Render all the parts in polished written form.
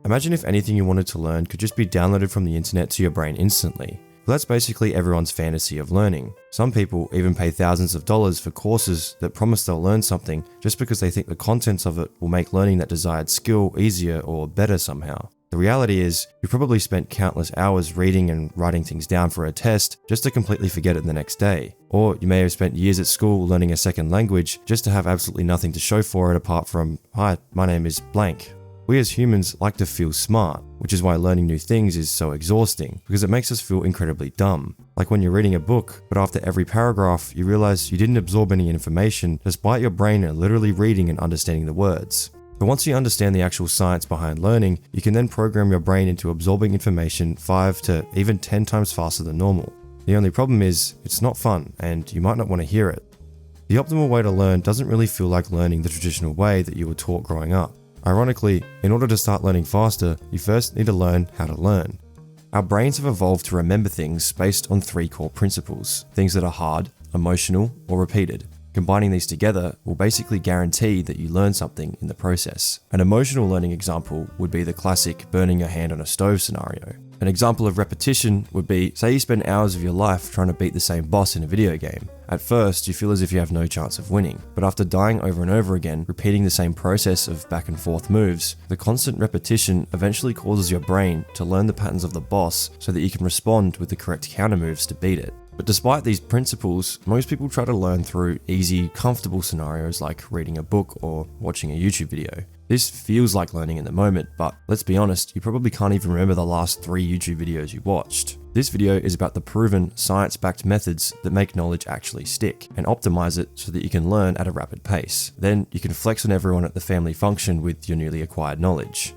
Imagine if anything you wanted to learn could just be downloaded from the internet to your brain instantly. Well, that's basically everyone's fantasy of learning. Some people even pay thousands of dollars for courses that promise they'll learn something just because they think the contents of it will make learning that desired skill easier or better somehow. The reality is, you probably spent countless hours reading and writing things down for a test just to completely forget it the next day. Or you may have spent years at school learning a second language just to have absolutely nothing to show for it apart from, "Hi, my name is blank." We as humans like to feel smart, which is why learning new things is so exhausting, because it makes us feel incredibly dumb. Like when you're reading a book, but after every paragraph, you realize you didn't absorb any information despite your brain literally reading and understanding the words. But once you understand the actual science behind learning, you can then program your brain into absorbing information 5 to even 10 times faster than normal. The only problem is, it's not fun, and you might not want to hear it. The optimal way to learn doesn't really feel like learning the traditional way that you were taught growing up. Ironically, in order to start learning faster, you first need to learn how to learn. Our brains have evolved to remember things based on 3 core principles: things that are hard, emotional, or repeated. Combining these together will basically guarantee that you learn something in the process. An emotional learning example would be the classic burning your hand on a stove scenario. An example of repetition would be, say you spend hours of your life trying to beat the same boss in a video game. At first, you feel as if you have no chance of winning, but after dying over and over again, repeating the same process of back and forth moves, the constant repetition eventually causes your brain to learn the patterns of the boss so that you can respond with the correct counter moves to beat it. But despite these principles, most people try to learn through easy, comfortable scenarios like reading a book or watching a YouTube video. This feels like learning in the moment, but let's be honest, you probably can't even remember the last 3 YouTube videos you watched. This video is about the proven, science-backed methods that make knowledge actually stick, and optimize it so that you can learn at a rapid pace. Then you can flex on everyone at the family function with your newly acquired knowledge.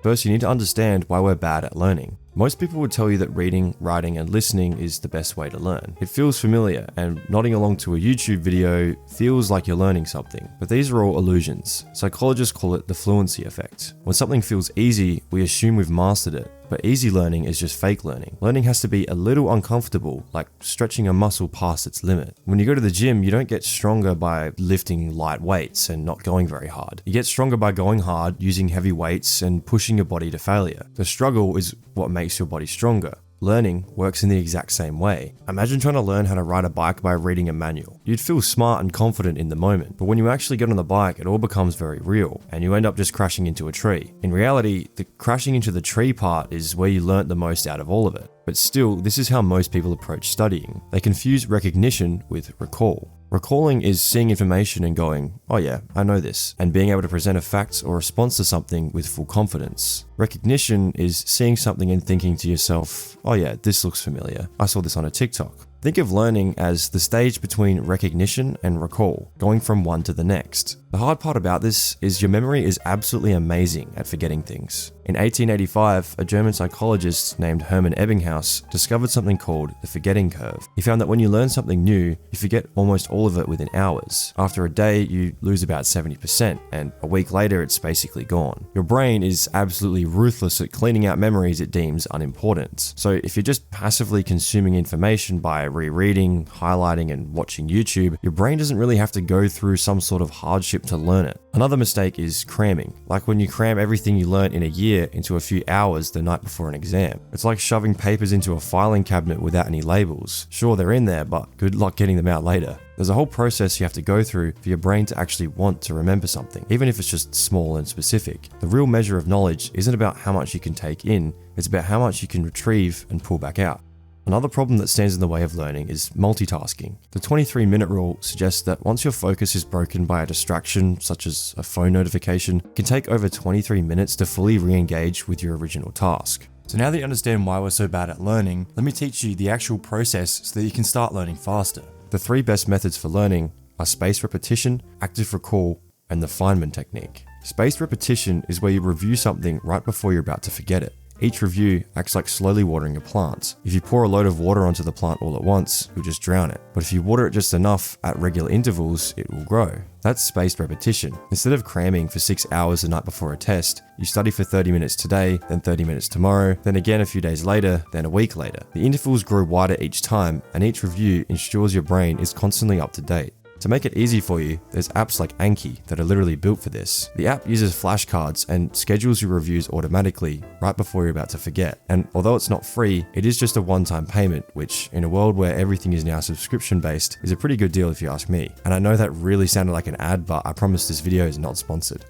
First, you need to understand why we're bad at learning. Most people would tell you that reading, writing, and listening is the best way to learn. It feels familiar, and nodding along to a YouTube video feels like you're learning something. But these are all illusions. Psychologists call it the fluency effect. When something feels easy, we assume we've mastered it. But easy learning is just fake learning. Learning has to be a little uncomfortable, like stretching a muscle past its limit. When you go to the gym, you don't get stronger by lifting light weights and not going very hard. You get stronger by going hard, using heavy weights, and pushing your body to failure. The struggle is what makes your body stronger. Learning works in the exact same way. Imagine trying to learn how to ride a bike by reading a manual. You'd feel smart and confident in the moment, but when you actually get on the bike, it all becomes very real, and you end up just crashing into a tree. In reality, the crashing into the tree part is where you learnt the most out of all of it. But still, this is how most people approach studying. They confuse recognition with recall. Recalling is seeing information and going, "Oh yeah, I know this," and being able to present a fact or response to something with full confidence. Recognition is seeing something and thinking to yourself, "Oh yeah, this looks familiar. I saw this on a TikTok." Think of learning as the stage between recognition and recall, going from one to the next. The hard part about this is your memory is absolutely amazing at forgetting things. In 1885, a German psychologist named Hermann Ebbinghaus discovered something called the forgetting curve. He found that when you learn something new, you forget almost all of it within hours. After a day, you lose about 70%, and a week later, it's basically gone. Your brain is absolutely ruthless at cleaning out memories it deems unimportant. So if you're just passively consuming information by rereading, highlighting, and watching YouTube, your brain doesn't really have to go through some sort of hardship to learn it. Another mistake is cramming. Like when you cram everything you learned in a year into a few hours the night before an exam. It's like shoving papers into a filing cabinet without any labels. Sure, they're in there, but good luck getting them out later. There's a whole process you have to go through for your brain to actually want to remember something, even if it's just small and specific. The real measure of knowledge isn't about how much you can take in, it's about how much you can retrieve and pull back out. Another problem that stands in the way of learning is multitasking. The 23-minute rule suggests that once your focus is broken by a distraction, such as a phone notification, it can take over 23 minutes to fully re-engage with your original task. So now that you understand why we're so bad at learning, let me teach you the actual process so that you can start learning faster. The 3 best methods for learning are spaced repetition, active recall, and the Feynman technique. Spaced repetition is where you review something right before you're about to forget it. Each review acts like slowly watering a plant. If you pour a load of water onto the plant all at once, you'll just drown it. But if you water it just enough at regular intervals, it will grow. That's spaced repetition. Instead of cramming for 6 hours the night before a test, you study for 30 minutes today, then 30 minutes tomorrow, then again a few days later, then a week later. The intervals grow wider each time, and each review ensures your brain is constantly up to date. To make it easy for you, there's apps like Anki that are literally built for this. The app uses flashcards and schedules your reviews automatically right before you're about to forget. And although it's not free, it is just a one-time payment, which in a world where everything is now subscription-based is a pretty good deal if you ask me. And I know that really sounded like an ad, but I promise this video is not sponsored.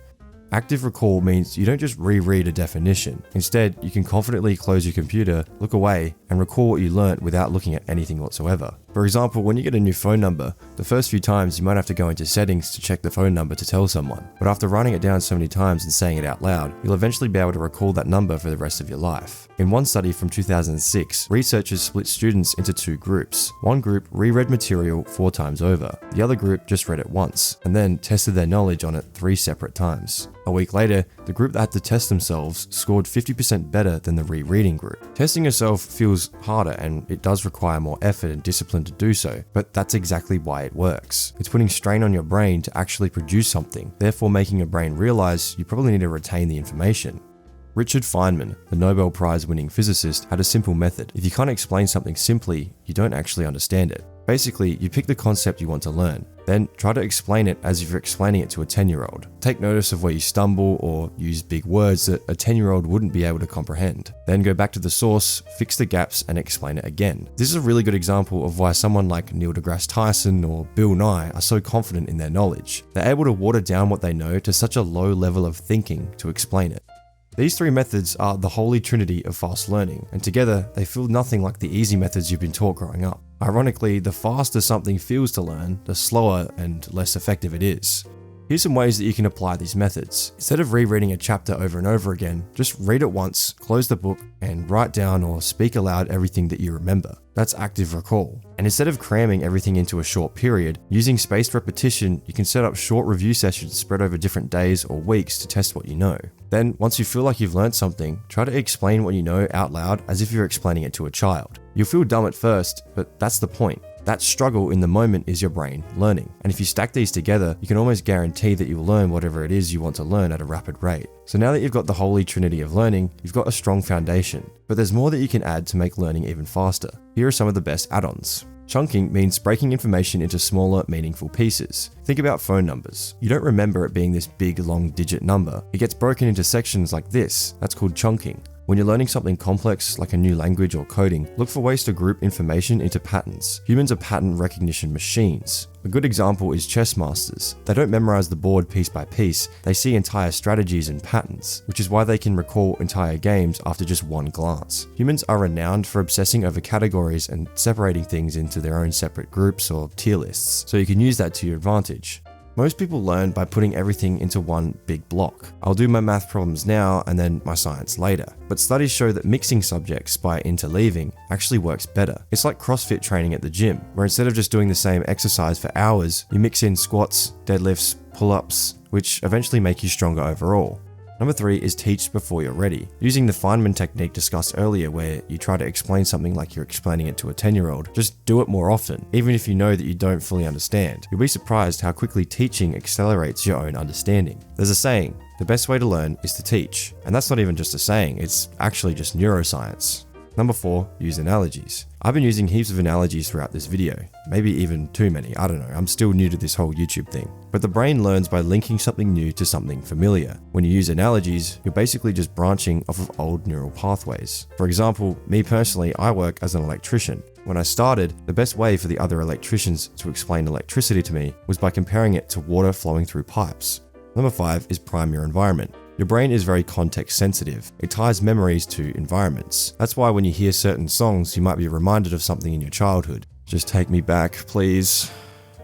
Active recall means you don't just reread a definition. Instead, you can confidently close your computer, look away, and recall what you learnt without looking at anything whatsoever. For example, when you get a new phone number, the first few times you might have to go into settings to check the phone number to tell someone. But after writing it down so many times and saying it out loud, you'll eventually be able to recall that number for the rest of your life. In one study from 2006, researchers split students into two groups. One group reread material 4 times over. The other group just read it once, and then tested their knowledge on it 3 separate times. A week later, the group that had to test themselves scored 50% better than the rereading group. Testing yourself feels harder and it does require more effort and discipline to do so, but that's exactly why it works. It's putting strain on your brain to actually produce something, therefore making your brain realize you probably need to retain the information. Richard Feynman, the Nobel Prize winning physicist, had a simple method. If you can't explain something simply, you don't actually understand it. Basically, you pick the concept you want to learn, then try to explain it as if you're explaining it to a 10-year-old. Take notice of where you stumble or use big words that a 10-year-old wouldn't be able to comprehend. Then go back to the source, fix the gaps, and explain it again. This is a really good example of why someone like Neil deGrasse Tyson or Bill Nye are so confident in their knowledge. They're able to water down what they know to such a low level of thinking to explain it. These 3 methods are the holy trinity of fast learning, and together they feel nothing like the easy methods you've been taught growing up. Ironically, the faster something feels to learn, the slower and less effective it is. Here's some ways that you can apply these methods. Instead of rereading a chapter over and over again, just read it once, close the book, and write down or speak aloud everything that you remember. That's active recall. And instead of cramming everything into a short period, using spaced repetition, you can set up short review sessions spread over different days or weeks to test what you know. Then, once you feel like you've learned something, try to explain what you know out loud as if you're explaining it to a child. You'll feel dumb at first, but that's the point. That struggle in the moment is your brain learning. And if you stack these together, you can almost guarantee that you'll learn whatever it is you want to learn at a rapid rate. So now that you've got the holy trinity of learning, you've got a strong foundation. But there's more that you can add to make learning even faster. Here are some of the best add-ons. Chunking means breaking information into smaller, meaningful pieces. Think about phone numbers. You don't remember it being this big, long digit number. It gets broken into sections like this. That's called chunking. When you're learning something complex, like a new language or coding, look for ways to group information into patterns. Humans are pattern recognition machines. A good example is chess masters. They don't memorize the board piece by piece, they see entire strategies and patterns, which is why they can recall entire games after just one glance. Humans are renowned for obsessing over categories and separating things into their own separate groups or tier lists, so you can use that to your advantage. Most people learn by putting everything into one big block. I'll do my math problems now and then my science later. But studies show that mixing subjects by interleaving actually works better. It's like CrossFit training at the gym, where instead of just doing the same exercise for hours, you mix in squats, deadlifts, pull-ups, which eventually make you stronger overall. Number 3 is teach before you're ready. Using the Feynman technique discussed earlier, where you try to explain something like you're explaining it to a 10-year-old, just do it more often, even if you know that you don't fully understand. You'll be surprised how quickly teaching accelerates your own understanding. There's a saying, the best way to learn is to teach. And that's not even just a saying, it's actually just neuroscience. Number 4, use analogies. I've been using heaps of analogies throughout this video, maybe even too many, I don't know, I'm still new to this whole YouTube thing. But the brain learns by linking something new to something familiar. When you use analogies, you're basically just branching off of old neural pathways. For example, me personally, I work as an electrician. When I started, the best way for the other electricians to explain electricity to me was by comparing it to water flowing through pipes. Number 5 is prime your environment. Your brain is very context sensitive. It ties memories to environments. That's why when you hear certain songs, you might be reminded of something in your childhood. Just take me back, please.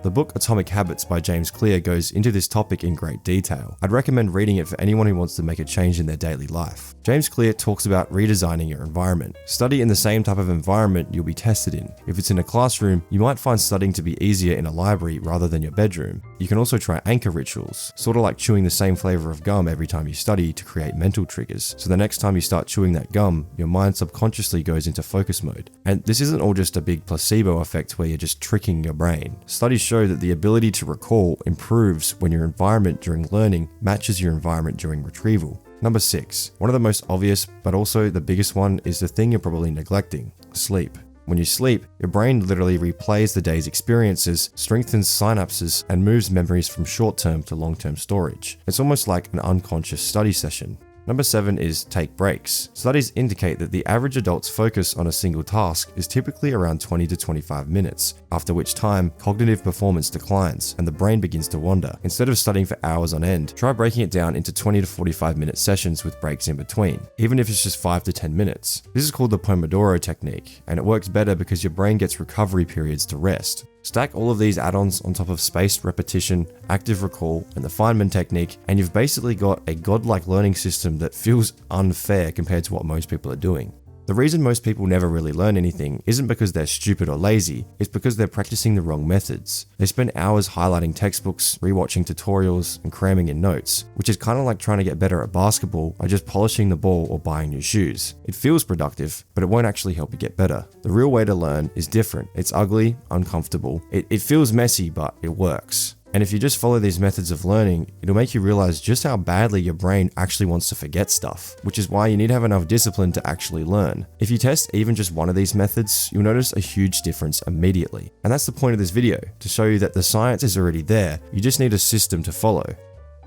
The book Atomic Habits by James Clear goes into this topic in great detail. I'd recommend reading it for anyone who wants to make a change in their daily life. James Clear talks about redesigning your environment. Study in the same type of environment you'll be tested in. If it's in a classroom, you might find studying to be easier in a library rather than your bedroom. You can also try anchor rituals, sort of like chewing the same flavor of gum every time you study to create mental triggers. So the next time you start chewing that gum, your mind subconsciously goes into focus mode. And this isn't all just a big placebo effect where you're just tricking your brain. Studies show that the ability to recall improves when your environment during learning matches your environment during retrieval. Number 6. One of the most obvious, but also the biggest one, is the thing you're probably neglecting: sleep. When you sleep, your brain literally replays the day's experiences, strengthens synapses, and moves memories from short-term to long-term storage. It's almost like an unconscious study session. Number 7 is take breaks. Studies indicate that the average adult's focus on a single task is typically around 20 to 25 minutes, after which time cognitive performance declines and the brain begins to wander. Instead of studying for hours on end, try breaking it down into 20 to 45 minute sessions with breaks in between, even if it's just 5 to 10 minutes. This is called the Pomodoro technique, and it works better because your brain gets recovery periods to rest. Stack all of these add-ons on top of spaced repetition, active recall, and the Feynman technique, and you've basically got a godlike learning system that feels unfair compared to what most people are doing. The reason most people never really learn anything isn't because they're stupid or lazy, it's because they're practicing the wrong methods. They spend hours highlighting textbooks, rewatching tutorials, and cramming in notes, which is kind of like trying to get better at basketball by just polishing the ball or buying new shoes. It feels productive, but it won't actually help you get better. The real way to learn is different. It's ugly, uncomfortable. It feels messy, but it works. And if you just follow these methods of learning, it'll make you realize just how badly your brain actually wants to forget stuff, which is why you need to have enough discipline to actually learn. If you test even just one of these methods, you'll notice a huge difference immediately. And that's the point of this video, to show you that the science is already there, you just need a system to follow.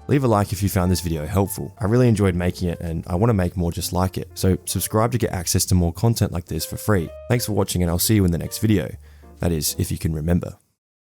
Leave a like if you found this video helpful. I really enjoyed making it and I want to make more just like it, so subscribe to get access to more content like this for free. Thanks for watching and I'll see you in the next video. That is, if you can remember.